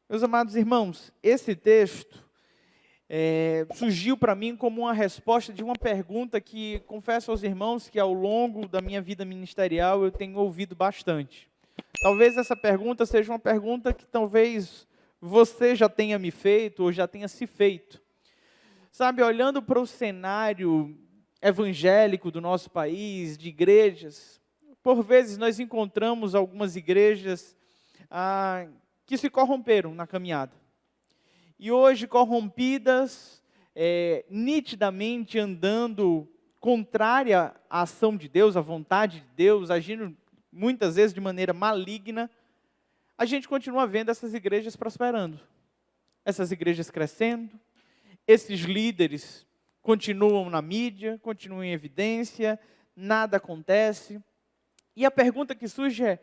Meus amados irmãos, esse texto surgiu para mim como uma resposta de uma pergunta que, confesso aos irmãos, que ao longo da minha vida ministerial eu tenho ouvido bastante. Talvez essa pergunta seja uma pergunta que talvez você já tenha me feito ou já tenha se feito. Sabe, olhando para o cenário evangélico do nosso país, de igrejas, por vezes nós encontramos algumas igrejas que se corromperam na caminhada. E hoje corrompidas, nitidamente andando contrária à ação de Deus, à vontade de Deus, agindo muitas vezes de maneira maligna, a gente continua vendo essas igrejas prosperando, essas igrejas crescendo, esses líderes continuam na mídia, continuam em evidência, nada acontece. E a pergunta que surge é: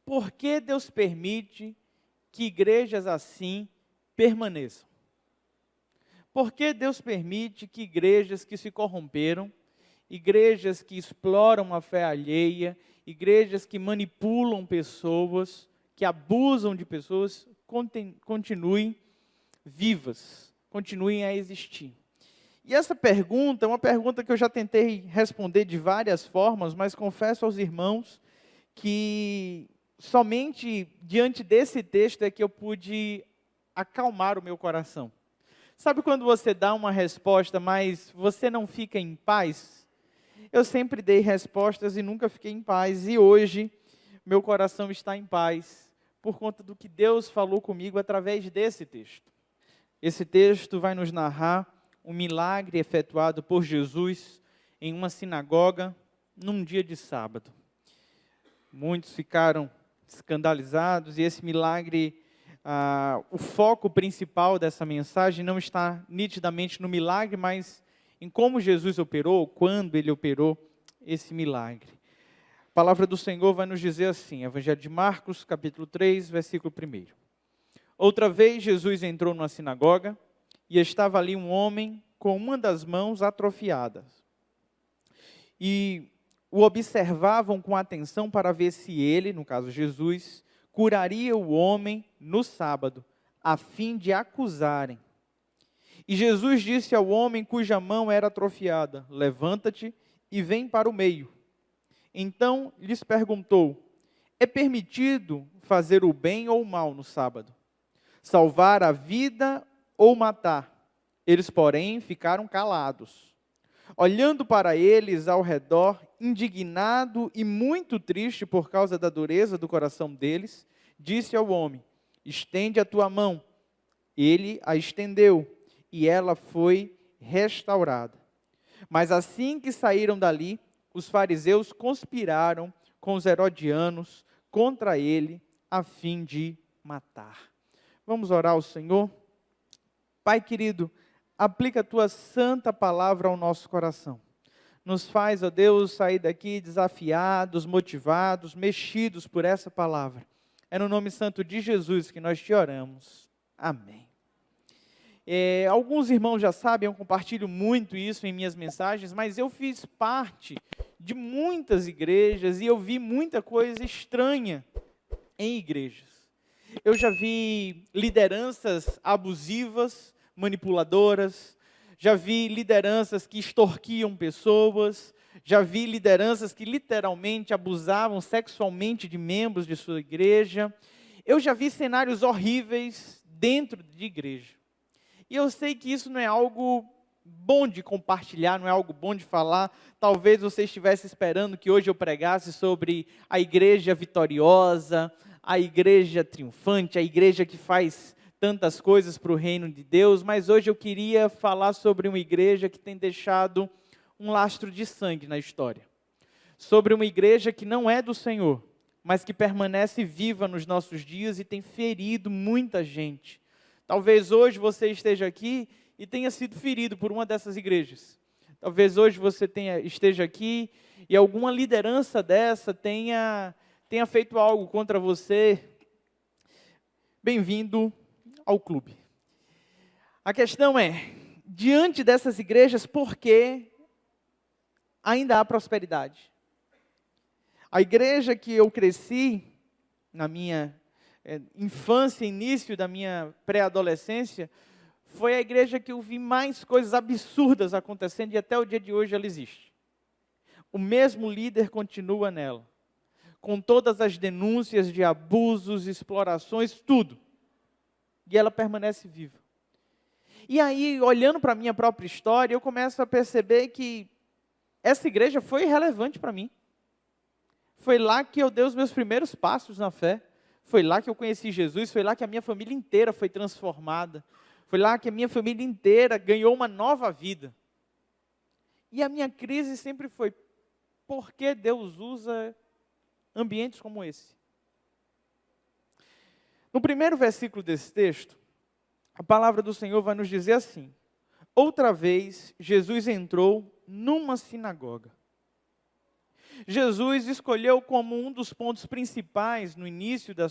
por que Deus permite que igrejas assim permaneçam? Por que Deus permite que igrejas que se corromperam, igrejas que exploram a fé alheia, igrejas que manipulam pessoas, que abusam de pessoas, continuem vivas, continuem a existir? E essa pergunta é uma pergunta que eu já tentei responder de várias formas, mas confesso aos irmãos que somente diante desse texto é que eu pude acalmar o meu coração. Sabe quando você dá uma resposta, mas você não fica em paz? Eu sempre dei respostas e nunca fiquei em paz, e hoje meu coração está em paz, por conta do que Deus falou comigo através desse texto. Esse texto vai nos narrar um milagre efetuado por Jesus em uma sinagoga num dia de sábado. Muitos ficaram escandalizados, e esse milagre, o foco principal dessa mensagem não está nitidamente no milagre, mas em como Jesus operou, quando Ele operou esse milagre. A palavra do Senhor vai nos dizer assim, Evangelho de Marcos, capítulo 3, versículo 1. Outra vez Jesus entrou numa sinagoga, e estava ali um homem com uma das mãos atrofiadas. E o observavam com atenção para ver se ele, no caso Jesus, curaria o homem no sábado, a fim de acusarem. E Jesus disse ao homem cuja mão era atrofiada: levanta-te e vem para o meio. Então lhes perguntou: é permitido fazer o bem ou o mal no sábado? Salvar a vida ou matar? Eles, porém, ficaram calados. Olhando para eles ao redor, indignado e muito triste por causa da dureza do coração deles, disse ao homem: estende a tua mão. Ele a estendeu, e ela foi restaurada. Mas assim que saíram dali, os fariseus conspiraram com os herodianos contra ele, a fim de matar. Vamos orar ao Senhor? Pai querido, aplica a tua santa palavra ao nosso coração. Nos faz, ó Deus, sair daqui desafiados, motivados, mexidos por essa palavra. É no nome santo de Jesus que nós te oramos. Amém. Alguns irmãos já sabem, eu compartilho muito isso em minhas mensagens, mas eu fiz parte de muitas igrejas e eu vi muita coisa estranha em igrejas. Eu já vi lideranças abusivas, manipuladoras, já vi lideranças que extorquiam pessoas, já vi lideranças que literalmente abusavam sexualmente de membros de sua igreja. Eu já vi cenários horríveis dentro de igreja. E eu sei que isso não é algo bom de compartilhar, não é algo bom de falar. Talvez você estivesse esperando que hoje eu pregasse sobre a igreja vitoriosa, a igreja triunfante, a igreja que faz tantas coisas para o reino de Deus, mas hoje eu queria falar sobre uma igreja que tem deixado um lastro de sangue na história. Sobre uma igreja que não é do Senhor, mas que permanece viva nos nossos dias e tem ferido muita gente. Talvez hoje você esteja aqui e tenha sido ferido por uma dessas igrejas. Talvez hoje você esteja aqui e alguma liderança dessa tenha feito algo contra você. Bem-vindo ao clube. A questão é, diante dessas igrejas, por que ainda há prosperidade? A igreja que eu cresci, na minha infância, início da minha pré-adolescência, foi a igreja que eu vi mais coisas absurdas acontecendo e até o dia de hoje ela existe. O mesmo líder continua nela, com todas as denúncias de abusos, explorações, tudo. E ela permanece viva. E aí, olhando para a minha própria história, eu começo a perceber que essa igreja foi relevante para mim. Foi lá que eu dei os meus primeiros passos na fé. Foi lá que eu conheci Jesus, foi lá que a minha família inteira foi transformada. Foi lá que a minha família inteira ganhou uma nova vida. E a minha crise sempre foi, por que Deus usa ambientes como esse? No primeiro versículo desse texto, a palavra do Senhor vai nos dizer assim: outra vez, Jesus entrou numa sinagoga. Jesus escolheu como um dos pontos principais no início da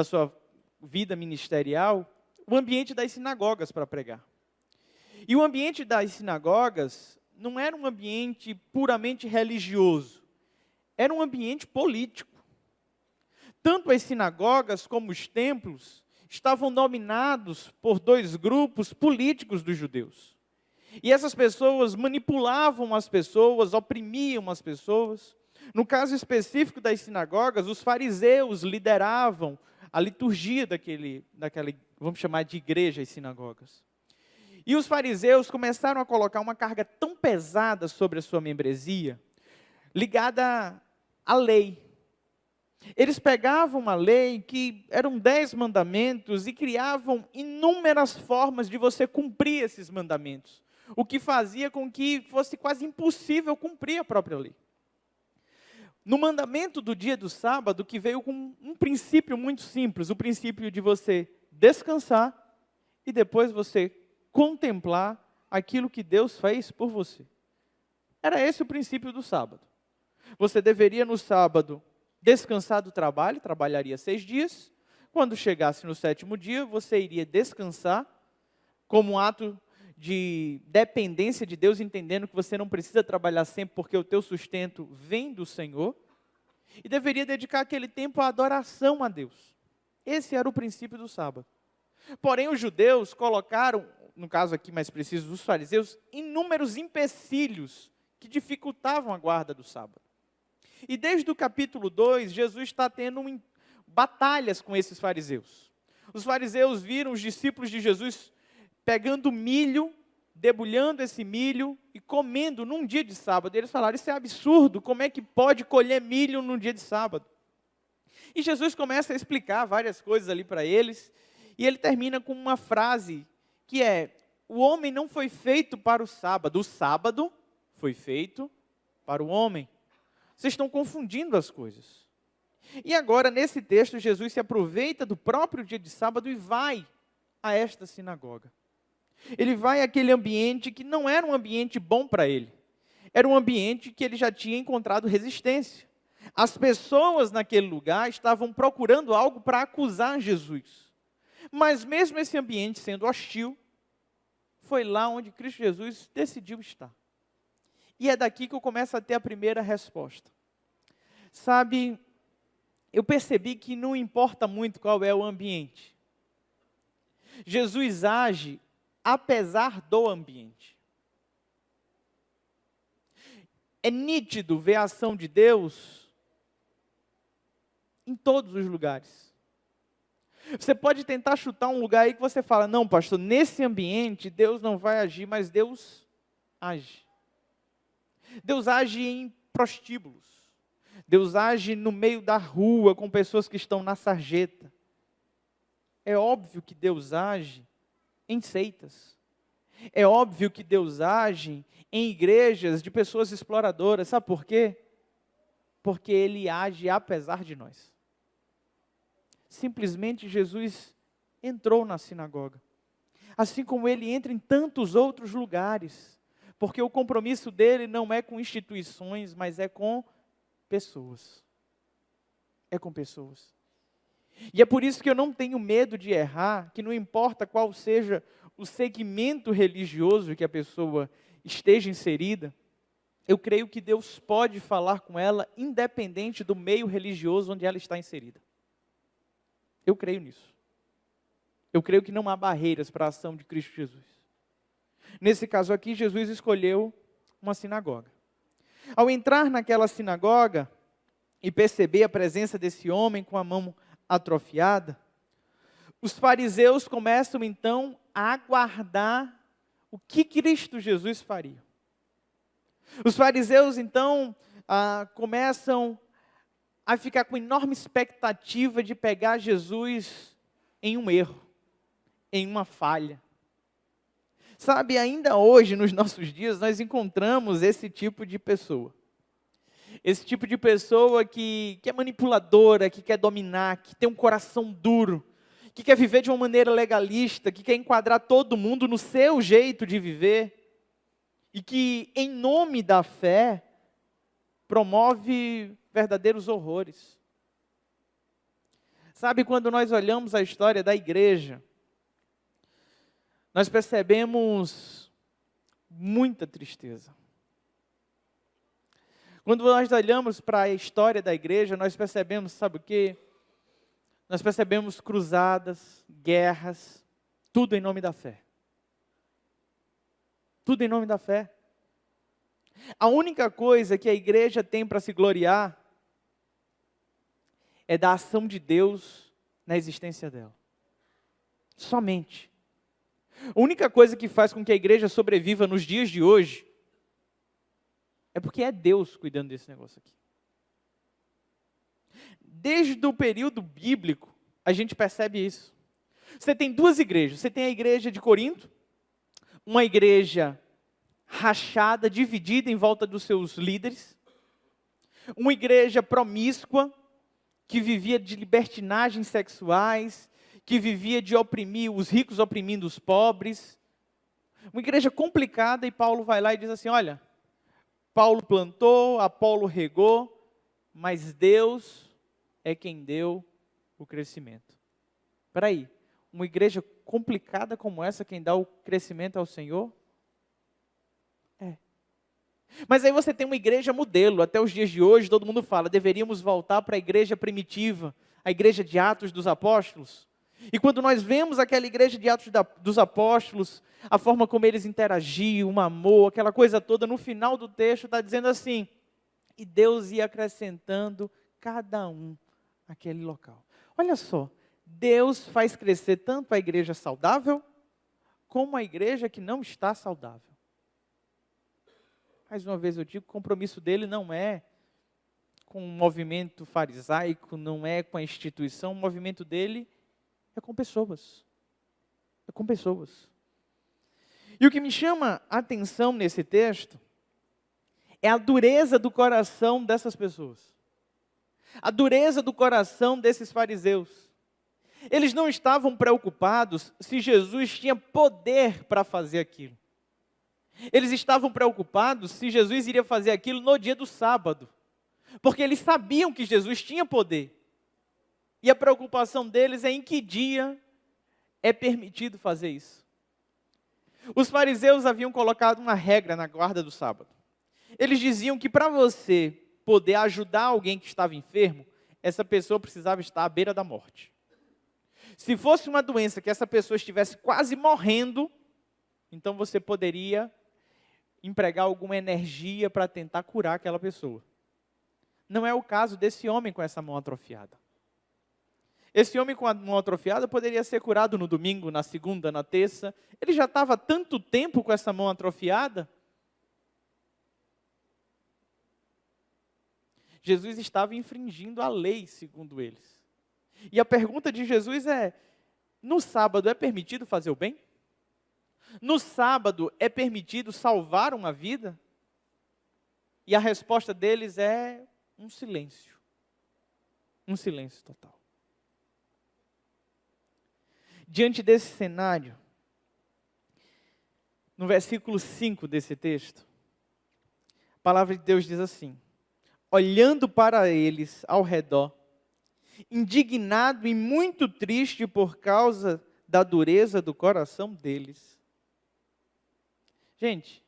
sua vida ministerial, o ambiente das sinagogas para pregar. E o ambiente das sinagogas não era um ambiente puramente religioso, era um ambiente político. Tanto as sinagogas como os templos estavam dominados por dois grupos políticos dos judeus. E essas pessoas manipulavam as pessoas, oprimiam as pessoas. No caso específico das sinagogas, os fariseus lideravam a liturgia daquela, vamos chamar de igreja, as sinagogas. E os fariseus começaram a colocar uma carga tão pesada sobre a sua membresia, ligada à lei. Eles pegavam uma lei que eram 10 mandamentos e criavam inúmeras formas de você cumprir esses mandamentos, o que fazia com que fosse quase impossível cumprir a própria lei. No mandamento do dia do sábado, que veio com um princípio muito simples, o princípio de você descansar e depois você contemplar aquilo que Deus fez por você. Era esse o princípio do sábado. Você deveria no sábado descansar do trabalho, trabalharia 6 dias. Quando chegasse no 7º dia, você iria descansar como um ato de dependência de Deus, entendendo que você não precisa trabalhar sempre porque o teu sustento vem do Senhor. E deveria dedicar aquele tempo à adoração a Deus. Esse era o princípio do sábado. Porém, os judeus colocaram, no caso aqui mais preciso, os fariseus, inúmeros empecilhos que dificultavam a guarda do sábado. E desde o capítulo 2, Jesus está tendo batalhas com esses fariseus. Os fariseus viram os discípulos de Jesus pegando milho, debulhando esse milho e comendo num dia de sábado. Eles falaram, isso é absurdo, como é que pode colher milho num dia de sábado? E Jesus começa a explicar várias coisas ali para eles, e ele termina com uma frase que é, o homem não foi feito para o sábado foi feito para o homem. Vocês estão confundindo as coisas. E agora, nesse texto, Jesus se aproveita do próprio dia de sábado e vai a esta sinagoga. Ele vai àquele ambiente que não era um ambiente bom para ele. Era um ambiente que ele já tinha encontrado resistência. As pessoas naquele lugar estavam procurando algo para acusar Jesus. Mas mesmo esse ambiente sendo hostil, foi lá onde Cristo Jesus decidiu estar. E é daqui que eu começo a ter a primeira resposta. Sabe, eu percebi que não importa muito qual é o ambiente. Jesus age apesar do ambiente. É nítido ver a ação de Deus em todos os lugares. Você pode tentar chutar um lugar aí que você fala, não, pastor, nesse ambiente Deus não vai agir, mas Deus age. Deus age em prostíbulos. Deus age no meio da rua com pessoas que estão na sarjeta. É óbvio que Deus age em seitas. É óbvio que Deus age em igrejas de pessoas exploradoras. Sabe por quê? Porque Ele age apesar de nós. Simplesmente Jesus entrou na sinagoga. Assim como Ele entra em tantos outros lugares. Porque o compromisso dele não é com instituições, mas é com pessoas. É com pessoas. E é por isso que eu não tenho medo de errar, que não importa qual seja o segmento religioso que a pessoa esteja inserida, eu creio que Deus pode falar com ela independente do meio religioso onde ela está inserida. Eu creio nisso. Eu creio que não há barreiras para a ação de Cristo Jesus. Nesse caso aqui, Jesus escolheu uma sinagoga. Ao entrar naquela sinagoga e perceber a presença desse homem com a mão atrofiada, os fariseus começam então a aguardar o que Cristo Jesus faria. Os fariseus então começam a ficar com enorme expectativa de pegar Jesus em um erro, em uma falha. Sabe, ainda hoje, nos nossos dias, nós encontramos esse tipo de pessoa. Esse tipo de pessoa que é manipuladora, que quer dominar, que tem um coração duro, que quer viver de uma maneira legalista, que quer enquadrar todo mundo no seu jeito de viver, e que, em nome da fé, promove verdadeiros horrores. Sabe, quando nós olhamos a história da igreja, nós percebemos muita tristeza. Quando nós olhamos para a história da igreja, nós percebemos, sabe o quê? Nós percebemos cruzadas, guerras, tudo em nome da fé. Tudo em nome da fé. A única coisa que a igreja tem para se gloriar é da ação de Deus na existência dela. Somente. A única coisa que faz com que a igreja sobreviva nos dias de hoje é porque é Deus cuidando desse negócio aqui. Desde o período bíblico, a gente percebe isso. Você tem duas igrejas. Você tem a igreja de Corinto, uma igreja rachada, dividida em volta dos seus líderes. Uma igreja promíscua, que vivia de libertinagens sexuais, que vivia de oprimir os ricos oprimindo os pobres. Uma igreja complicada, e Paulo vai lá e diz assim, olha, Paulo plantou, Apolo regou, mas Deus é quem deu o crescimento. Espera aí, uma igreja complicada como essa, quem dá o crescimento é o Senhor? É. Mas aí você tem uma igreja modelo, até os dias de hoje todo mundo fala, deveríamos voltar para a igreja primitiva, a igreja de Atos dos Apóstolos. E quando nós vemos aquela igreja de Atos dos Apóstolos, a forma como eles interagiam, o amor, aquela coisa toda, no final do texto está dizendo assim, e Deus ia acrescentando cada um àquele local. Olha só, Deus faz crescer tanto a igreja saudável, como a igreja que não está saudável. Mais uma vez eu digo, o compromisso dele não é com o movimento farisaico, não é com a instituição, o movimento dele é com pessoas. É com pessoas. E o que me chama a atenção nesse texto é a dureza do coração dessas pessoas. A dureza do coração desses fariseus. Eles não estavam preocupados se Jesus tinha poder para fazer aquilo. Eles estavam preocupados se Jesus iria fazer aquilo no dia do sábado. Porque eles sabiam que Jesus tinha poder. E a preocupação deles é em que dia é permitido fazer isso. Os fariseus haviam colocado uma regra na guarda do sábado. Eles diziam que para você poder ajudar alguém que estava enfermo, essa pessoa precisava estar à beira da morte. Se fosse uma doença que essa pessoa estivesse quase morrendo, então você poderia empregar alguma energia para tentar curar aquela pessoa. Não é o caso desse homem com essa mão atrofiada. Esse homem com a mão atrofiada poderia ser curado no domingo, na segunda, na terça. Ele já estava há tanto tempo com essa mão atrofiada. Jesus estava infringindo a lei, segundo eles. E a pergunta de Jesus é, no sábado é permitido fazer o bem? No sábado é permitido salvar uma vida? E a resposta deles é um silêncio. Um silêncio total. Diante desse cenário, no versículo 5 desse texto, a palavra de Deus diz assim, olhando para eles ao redor, indignado e muito triste por causa da dureza do coração deles. Gente,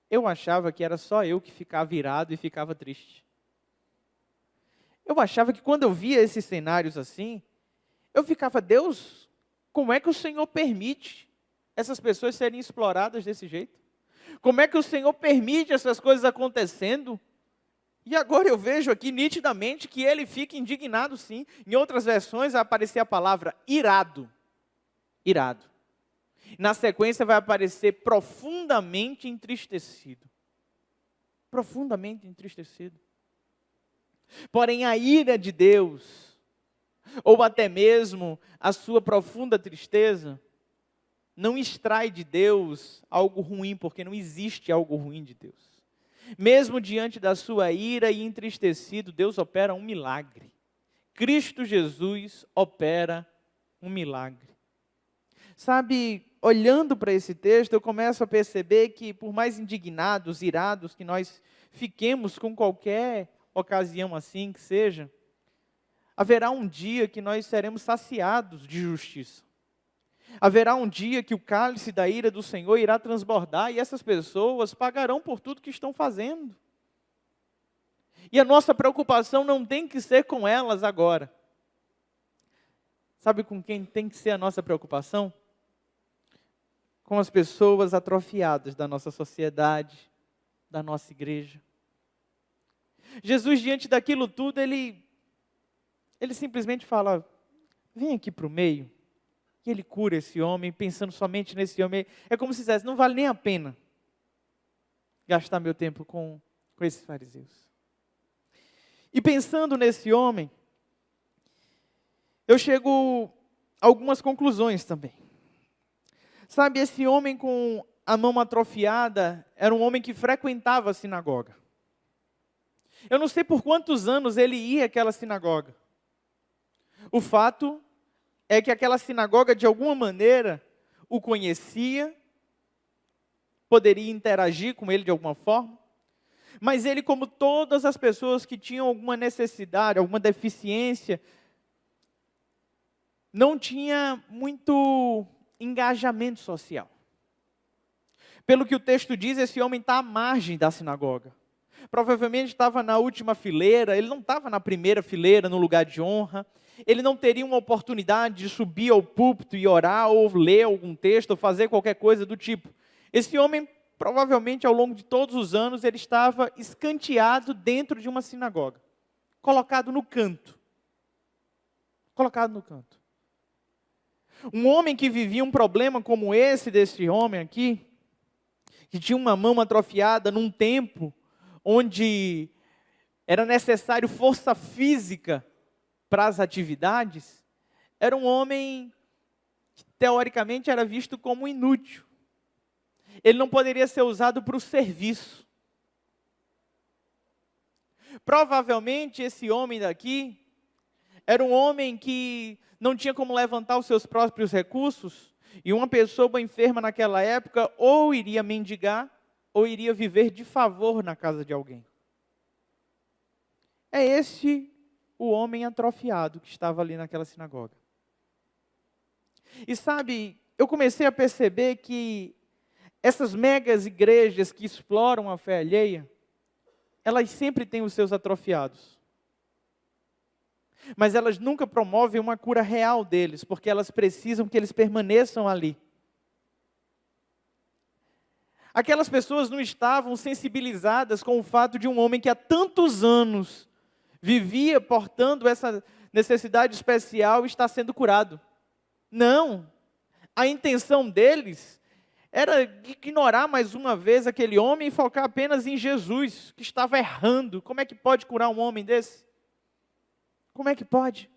eu achava que era só eu que ficava irado e ficava triste. Eu achava que quando eu via esses cenários assim, Eu ficava, Deus, como é que o Senhor permite essas pessoas serem exploradas desse jeito? Como é que o Senhor permite essas coisas acontecendo? E agora eu vejo aqui nitidamente que ele fica indignado, sim. Em outras versões vai aparecer a palavra irado. Irado. Na sequência vai aparecer profundamente entristecido. Profundamente entristecido. Porém, a ira de Deus, ou até mesmo a sua profunda tristeza, não extrai de Deus algo ruim, porque não existe algo ruim de Deus. Mesmo diante da sua ira e entristecido, Deus opera um milagre. Cristo Jesus opera um milagre. Sabe, olhando para esse texto, eu começo a perceber que por mais indignados, irados que nós fiquemos com qualquer ocasião assim que seja, haverá um dia que nós seremos saciados de justiça. Haverá um dia que o cálice da ira do Senhor irá transbordar e essas pessoas pagarão por tudo que estão fazendo. E a nossa preocupação não tem que ser com elas agora. Sabe com quem tem que ser a nossa preocupação? Com as pessoas atrofiadas da nossa sociedade, da nossa igreja. Jesus, diante daquilo tudo, ele simplesmente fala, vem aqui para o meio. E ele cura esse homem, pensando somente nesse homem. É como se dissesse, não vale nem a pena gastar meu tempo com esses fariseus. E pensando nesse homem, eu chego a algumas conclusões também. Sabe, esse homem com a mão atrofiada era um homem que frequentava a sinagoga. Eu não sei por quantos anos ele ia àquela sinagoga. O fato é que aquela sinagoga, de alguma maneira, o conhecia, poderia interagir com ele de alguma forma, mas ele, como todas as pessoas que tinham alguma necessidade, alguma deficiência, não tinha muito engajamento social. Pelo que o texto diz, esse homem está à margem da sinagoga. Provavelmente estava na última fileira, ele não estava na primeira fileira, no lugar de honra. Ele não teria uma oportunidade de subir ao púlpito e orar, ou ler algum texto, ou fazer qualquer coisa do tipo. Esse homem, provavelmente, ao longo de todos os anos, ele estava escanteado dentro de uma sinagoga. Colocado no canto. Colocado no canto. Um homem que vivia um problema como esse desse homem aqui, que tinha uma mão atrofiada num tempo onde era necessário força física para as atividades, era um homem que teoricamente era visto como inútil. Ele não poderia ser usado para o serviço. Provavelmente esse homem daqui era um homem que não tinha como levantar os seus próprios recursos, e uma pessoa enferma naquela época ou iria mendigar, ou iria viver de favor na casa de alguém. É esse o homem atrofiado que estava ali naquela sinagoga. E sabe, eu comecei a perceber que essas megas igrejas que exploram a fé alheia, elas sempre têm os seus atrofiados. Mas elas nunca promovem uma cura real deles, porque elas precisam que eles permaneçam ali. Aquelas pessoas não estavam sensibilizadas com o fato de um homem que há tantos anos vivia portando essa necessidade especial estar sendo curado. Não. A intenção deles era ignorar mais uma vez aquele homem e focar apenas em Jesus, que estava errando. Como é que pode curar um homem desse? Como é que pode?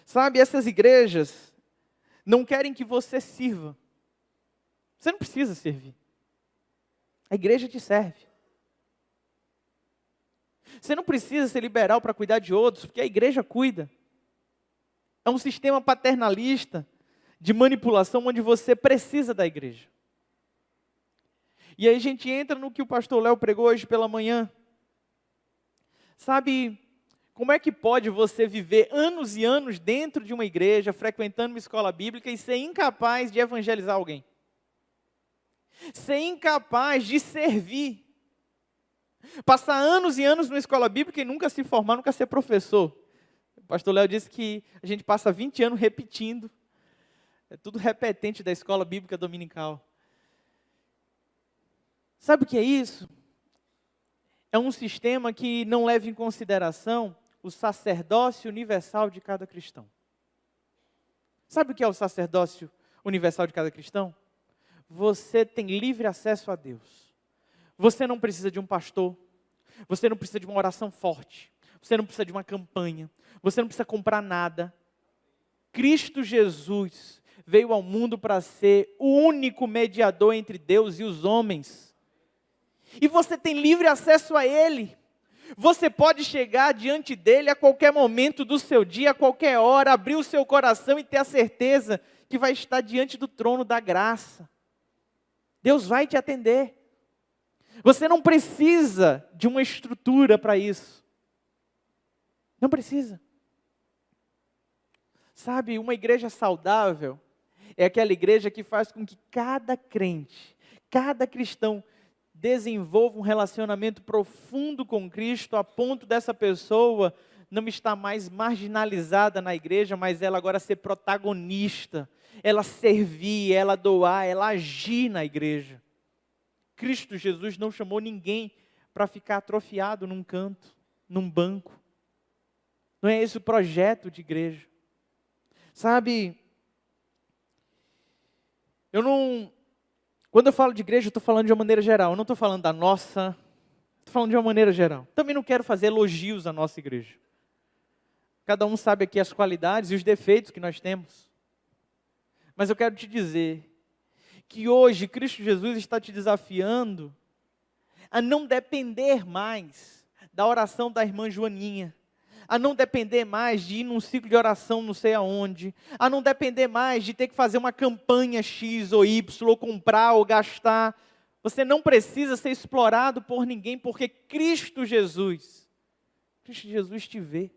Sabe, essas igrejas não querem que você sirva. Você não precisa servir. A igreja te serve. Você não precisa ser liberal para cuidar de outros, porque a igreja cuida. É um sistema paternalista de manipulação onde você precisa da igreja. E aí a gente entra no que o pastor Léo pregou hoje pela manhã. Sabe, como é que pode você viver anos e anos dentro de uma igreja, frequentando uma escola bíblica e ser incapaz de evangelizar alguém? Ser incapaz de servir. Passar anos e anos numa escola bíblica e nunca se formar, nunca ser professor. O pastor Léo disse que a gente passa 20 anos repetindo. É tudo repetente da escola bíblica dominical. Sabe o que é isso? É um sistema que não leva em consideração o sacerdócio universal de cada cristão. Sabe o que é o sacerdócio universal de cada cristão? Você tem livre acesso a Deus. Você não precisa de um pastor. Você não precisa de uma oração forte. Você não precisa de uma campanha. Você não precisa comprar nada. Cristo Jesus veio ao mundo para ser o único mediador entre Deus e os homens. E você tem livre acesso a Ele. Você pode chegar diante dEle a qualquer momento do seu dia, a qualquer hora, abrir o seu coração e ter a certeza que vai estar diante do trono da graça. Deus vai te atender. Você não precisa de uma estrutura para isso. Não precisa. Sabe, uma igreja saudável é aquela igreja que faz com que cada crente, cada cristão desenvolva um relacionamento profundo com Cristo, a ponto dessa pessoa não estar mais marginalizada na igreja, mas ela agora ser protagonista, ela servir, ela doar, ela agir na igreja. Cristo Jesus não chamou ninguém para ficar atrofiado num canto, num banco. Não é esse o projeto de igreja. Sabe, quando eu falo de igreja, eu estou falando de uma maneira geral. Eu não estou falando da nossa, estou falando de uma maneira geral. Também não quero fazer elogios à nossa igreja. Cada um sabe aqui as qualidades e os defeitos que nós temos. Mas eu quero te dizer que hoje Cristo Jesus está te desafiando a não depender mais da oração da irmã Joaninha, a não depender mais de ir num ciclo de oração não sei aonde, a não depender mais de ter que fazer uma campanha X ou Y, ou comprar ou gastar. Você não precisa ser explorado por ninguém, porque Cristo Jesus te vê.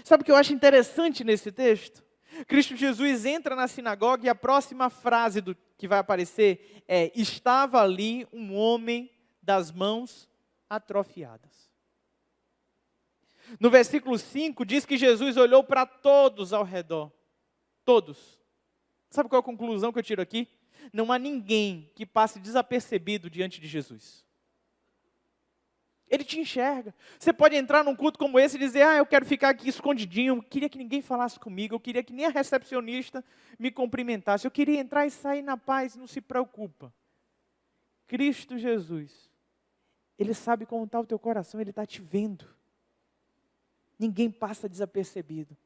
Sabe o que eu acho interessante nesse texto? Cristo Jesus entra na sinagoga e a próxima frase que vai aparecer é: estava ali um homem das mãos atrofiadas. No versículo 5 diz que Jesus olhou para todos ao redor. Todos. Sabe qual é a conclusão que eu tiro aqui? Não há ninguém que passe desapercebido diante de Jesus. Ele te enxerga. Você pode entrar num culto como esse e dizer: eu quero ficar aqui escondidinho, eu queria que ninguém falasse comigo, eu queria que nem a recepcionista me cumprimentasse, eu queria entrar e sair na paz, não se preocupa. Cristo Jesus, Ele sabe como está o teu coração, Ele está te vendo. Ninguém passa desapercebido.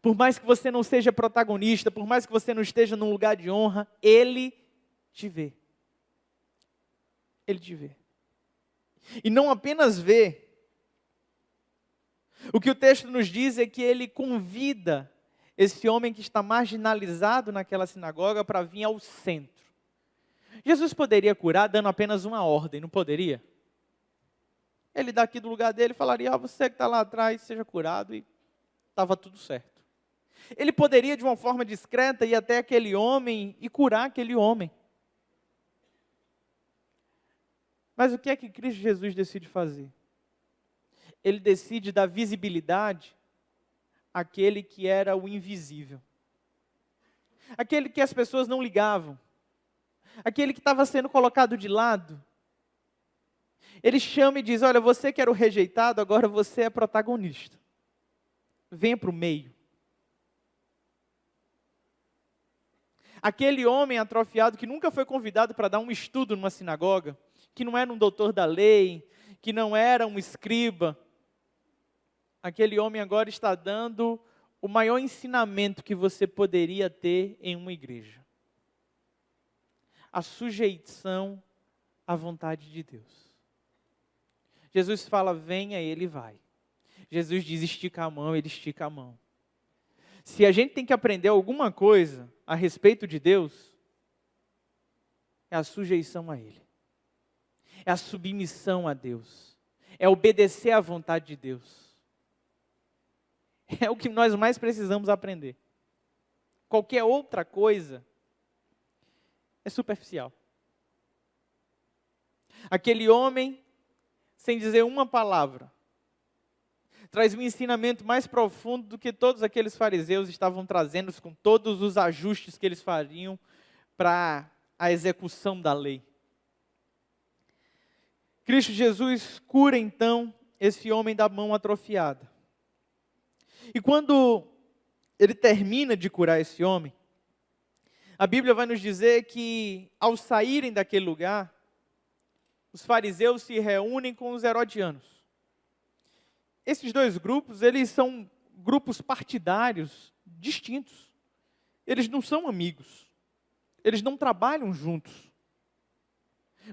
Por mais que você não seja protagonista, por mais que você não esteja num lugar de honra, Ele te vê. Ele te vê. E não apenas vê. O que o texto nos diz é que Ele convida esse homem que está marginalizado naquela sinagoga para vir ao centro. Jesus poderia curar dando apenas uma ordem, não poderia? Ele daqui do lugar dele falaria: você que está lá atrás, seja curado, e estava tudo certo. Ele poderia de uma forma discreta ir até aquele homem e curar aquele homem. Mas o que é que Cristo Jesus decide fazer? Ele decide dar visibilidade àquele que era o invisível. Aquele que as pessoas não ligavam. Aquele que estava sendo colocado de lado. Ele chama e diz: olha, você que era o rejeitado, agora você é protagonista. Venha para o meio. Aquele homem atrofiado que nunca foi convidado para dar um estudo numa sinagoga, que não era um doutor da lei, que não era um escriba, aquele homem agora está dando o maior ensinamento que você poderia ter em uma igreja: a sujeição à vontade de Deus. Jesus fala: venha, e ele vai. Jesus diz: estica a mão, ele estica a mão. Se a gente tem que aprender alguma coisa a respeito de Deus, é a sujeição a Ele. É a submissão a Deus. É obedecer à vontade de Deus. É o que nós mais precisamos aprender. Qualquer outra coisa é superficial. Aquele homem, sem dizer uma palavra, traz um ensinamento mais profundo do que todos aqueles fariseus estavam trazendo, com todos os ajustes que eles fariam para a execução da lei. Cristo Jesus cura então esse homem da mão atrofiada. E quando ele termina de curar esse homem, a Bíblia vai nos dizer que ao saírem daquele lugar, os fariseus se reúnem com os herodianos. Esses dois grupos, eles são grupos partidários distintos. Eles não são amigos. Eles não trabalham juntos.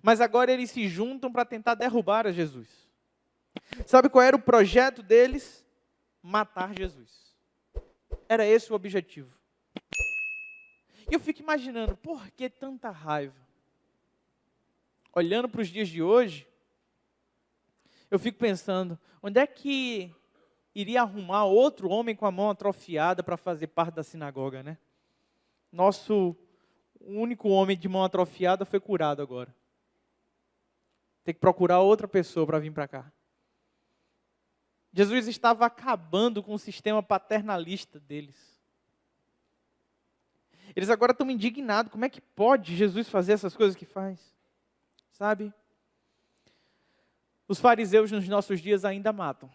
Mas agora eles se juntam para tentar derrubar a Jesus. Sabe qual era o projeto deles? Matar Jesus. Era esse o objetivo. E eu fico imaginando, por que tanta raiva? Olhando para os dias de hoje, eu fico pensando, onde é que iria arrumar outro homem com a mão atrofiada para fazer parte da sinagoga, né? Nosso único homem de mão atrofiada foi curado agora. Tem que procurar outra pessoa para vir para cá. Jesus estava acabando com o sistema paternalista deles. Eles agora estão indignados. Como é que pode Jesus fazer essas coisas que faz? Sabe? Os fariseus nos nossos dias ainda matam.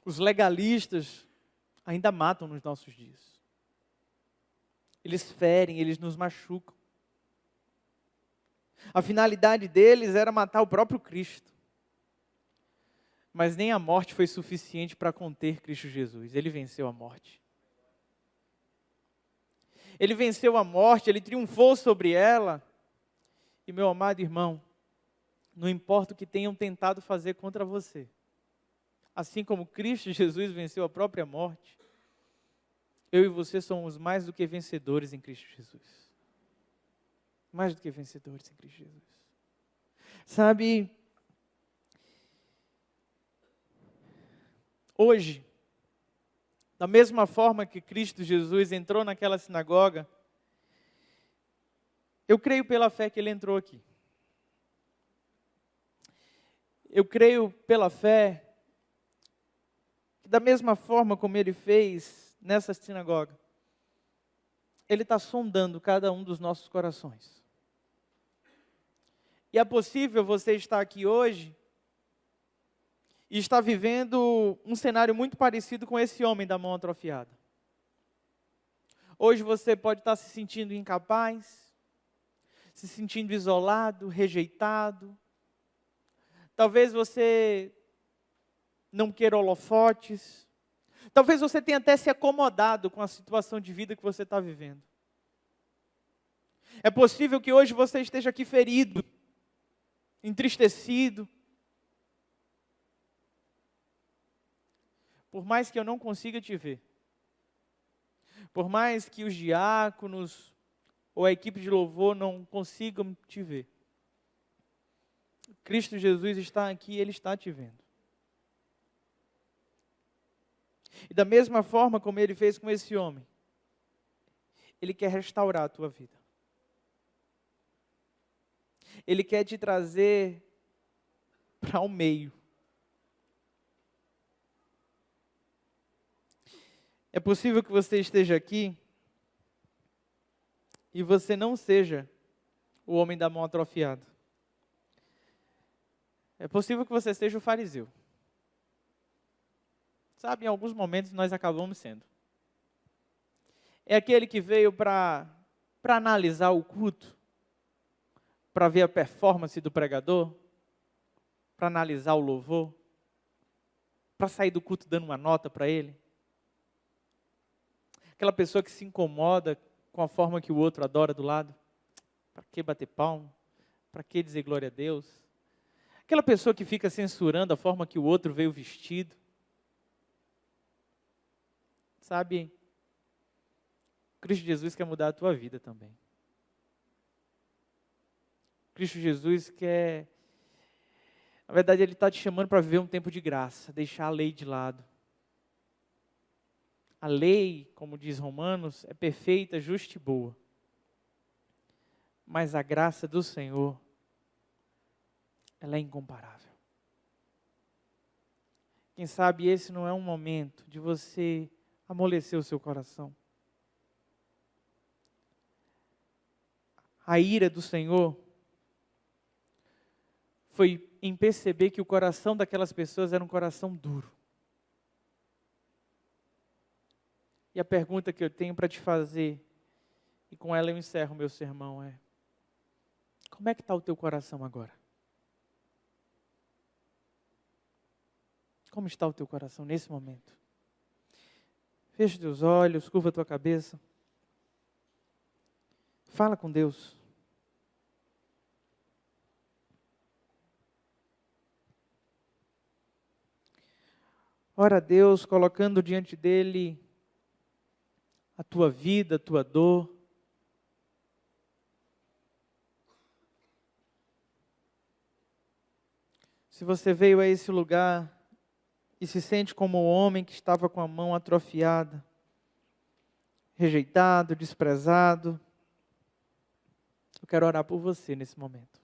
Os legalistas ainda matam nos nossos dias. Eles ferem, eles nos machucam. A finalidade deles era matar o próprio Cristo. Mas nem a morte foi suficiente para conter Cristo Jesus. Ele venceu a morte. Ele venceu a morte, ele triunfou sobre ela. E meu amado irmão, não importa o que tenham tentado fazer contra você, assim como Cristo Jesus venceu a própria morte, eu e você somos mais do que vencedores em Cristo Jesus. Mais do que vencedores em Cristo Jesus. Sabe, hoje, da mesma forma que Cristo Jesus entrou naquela sinagoga, eu creio pela fé que ele entrou aqui. Eu creio pela fé que da mesma forma como ele fez nessa sinagoga, ele está sondando cada um dos nossos corações. E é possível você estar aqui hoje e estar vivendo um cenário muito parecido com esse homem da mão atrofiada. Hoje você pode estar se sentindo incapaz, se sentindo isolado, rejeitado. Talvez você não queira holofotes. Talvez você tenha até se acomodado com a situação de vida que você está vivendo. É possível que hoje você esteja aqui ferido, entristecido. Por mais que eu não consiga te ver, por mais que os diáconos ou a equipe de louvor não consigam te ver, Cristo Jesus está aqui, Ele está te vendo. E da mesma forma como Ele fez com esse homem, Ele quer restaurar a tua vida. Ele quer te trazer para o meio. É possível que você esteja aqui e você não seja o homem da mão atrofiada. É possível que você seja o fariseu. Sabe, em alguns momentos nós acabamos sendo. É aquele que veio para analisar o culto, para ver a performance do pregador, para analisar o louvor, para sair do culto dando uma nota para ele. Aquela pessoa que se incomoda com a forma que o outro adora do lado. Para que bater palma? Para que dizer glória a Deus? Aquela pessoa que fica censurando a forma que o outro veio vestido. Sabe, Cristo Jesus quer mudar a tua vida também. Cristo Jesus quer, na verdade Ele está te chamando para viver um tempo de graça, deixar a lei de lado. A lei, como diz Romanos, é perfeita, justa e boa. Mas a graça do Senhor, ela é incomparável. Quem sabe esse não é um momento de você amolecer o seu coração. A ira do Senhor foi em perceber que o coração daquelas pessoas era um coração duro. E a pergunta que eu tenho para te fazer, e com ela eu encerro meu sermão, é: como é que está o teu coração agora? Como está o teu coração nesse momento? Fecha os teus olhos, curva a tua cabeça. Fala com Deus. Ora a Deus, colocando diante dEle a tua vida, a tua dor. Se você veio a esse lugar e se sente como o homem que estava com a mão atrofiada, rejeitado, desprezado, eu quero orar por você nesse momento.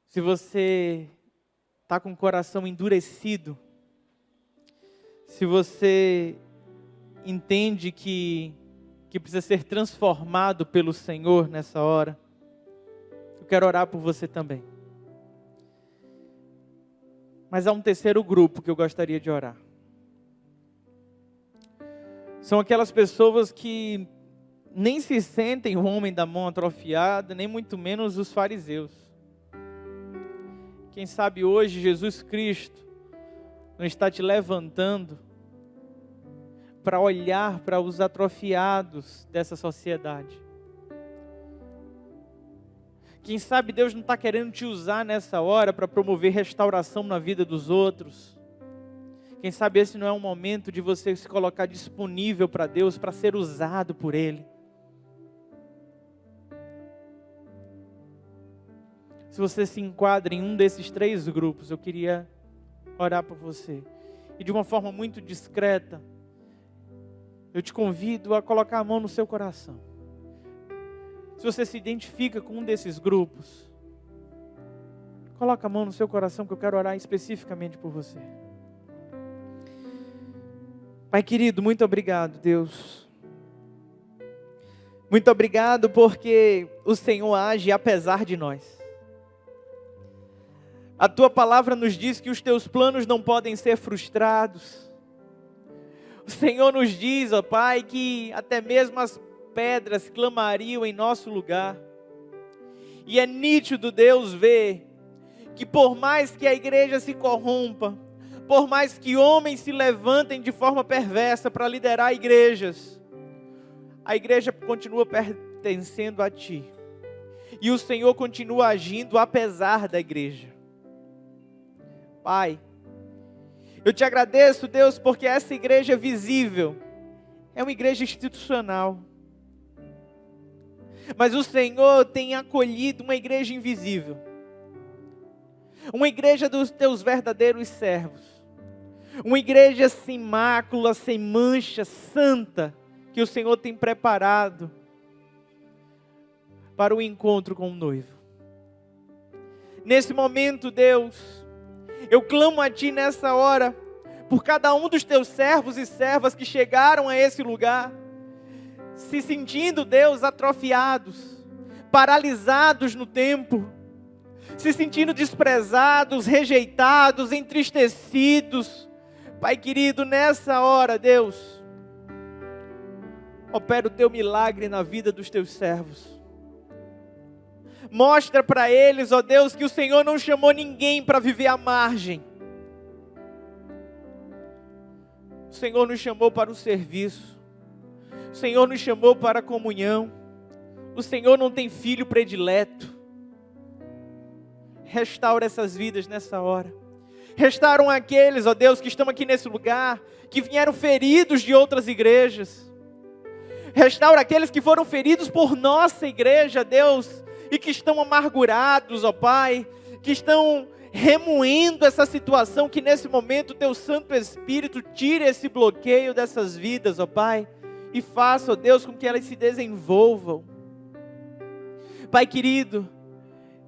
Se você está com o coração endurecido, se você entende que precisa ser transformado pelo Senhor nessa hora, eu quero orar por você também. Mas há um terceiro grupo que eu gostaria de orar. São aquelas pessoas que nem se sentem o homem da mão atrofiada, nem muito menos os fariseus. Quem sabe hoje Jesus Cristo não está te levantando para olhar para os atrofiados dessa sociedade. Quem sabe Deus não está querendo te usar nessa hora para promover restauração na vida dos outros. Quem sabe esse não é um momento de você se colocar disponível para Deus, para ser usado por Ele. Se você se enquadra em um desses três grupos, eu queria orar por você. E de uma forma muito discreta, eu te convido a colocar a mão no seu coração. Se você se identifica com um desses grupos, coloca a mão no seu coração que eu quero orar especificamente por você. Pai querido, muito obrigado, Deus. Muito obrigado porque o Senhor age apesar de nós. A tua palavra nos diz que os teus planos não podem ser frustrados. O Senhor nos diz, ó Pai, que até mesmo as pedras clamariam em nosso lugar. E é nítido, Deus, ver que por mais que a igreja se corrompa, por mais que homens se levantem de forma perversa para liderar igrejas, a igreja continua pertencendo a Ti. E o Senhor continua agindo apesar da igreja. Pai, eu te agradeço, Deus, porque essa igreja visível é uma igreja institucional. Mas o Senhor tem acolhido uma igreja invisível. Uma igreja dos teus verdadeiros servos. Uma igreja sem mácula, sem mancha, santa, que o Senhor tem preparado para o encontro com o noivo. Nesse momento, Deus, eu clamo a Ti nessa hora, por cada um dos Teus servos e servas que chegaram a esse lugar, se sentindo, Deus, atrofiados, paralisados no tempo, se sentindo desprezados, rejeitados, entristecidos. Pai querido, nessa hora, Deus, opera o Teu milagre na vida dos Teus servos. Mostra para eles, ó Deus, que o Senhor não chamou ninguém para viver à margem. O Senhor nos chamou para o serviço. O Senhor nos chamou para a comunhão. O Senhor não tem filho predileto. Restaura essas vidas nessa hora. Restauram aqueles, ó Deus, que estão aqui nesse lugar, que vieram feridos de outras igrejas. Restaura aqueles que foram feridos por nossa igreja, Deus, e que estão amargurados, ó Pai, que estão remoendo essa situação, que nesse momento o Teu Santo Espírito tire esse bloqueio dessas vidas, ó Pai, e faça, ó Deus, com que elas se desenvolvam. Pai querido,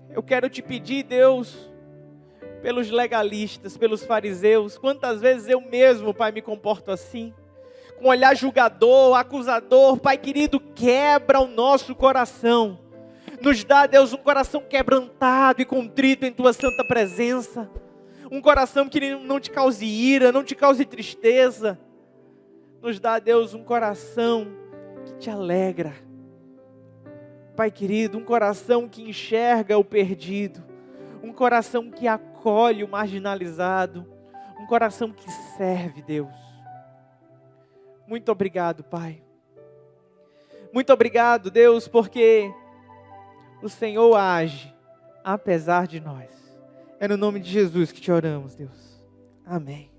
eu quero Te pedir, Deus, pelos legalistas, pelos fariseus. Quantas vezes eu mesmo, Pai, me comporto assim, com olhar julgador, acusador. Pai querido, quebra o nosso coração. Nos dá, Deus, um coração quebrantado e contrito em Tua santa presença. Um coração que não te cause ira, não te cause tristeza. Nos dá, Deus, um coração que te alegra. Pai querido, um coração que enxerga o perdido. Um coração que acolhe o marginalizado. Um coração que serve, Deus. Muito obrigado, Pai. Muito obrigado, Deus, porque o Senhor age apesar de nós. É no nome de Jesus que te oramos, Deus. Amém.